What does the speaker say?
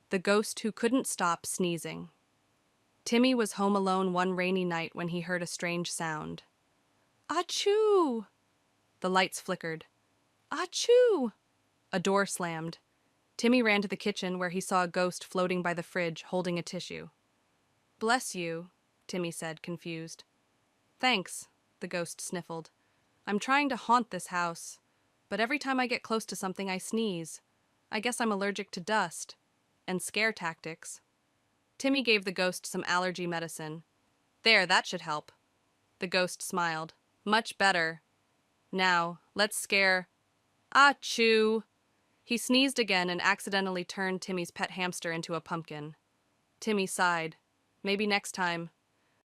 The Ghost Who Couldn't Stop Sneezing. Timmy was home alone one rainy night when he heard a strange sound. Ah-choo! The lights flickered. Ah-choo! A door slammed. Timmy ran to the kitchen where he saw a ghost floating by the fridge holding a tissue. "Bless you," Timmy said, confused. "Thanks," the ghost sniffled. "I'm trying to haunt this house, but every time I get close to something I sneeze. I guess I'm allergic to dust and scare tactics." Timmy gave the ghost some allergy medicine. "There, that should help." The ghost smiled. "Much better. Now, let's scare—" Ah-choo! He sneezed again and accidentally turned Timmy's pet hamster into a pumpkin. Timmy sighed. Maybe next time.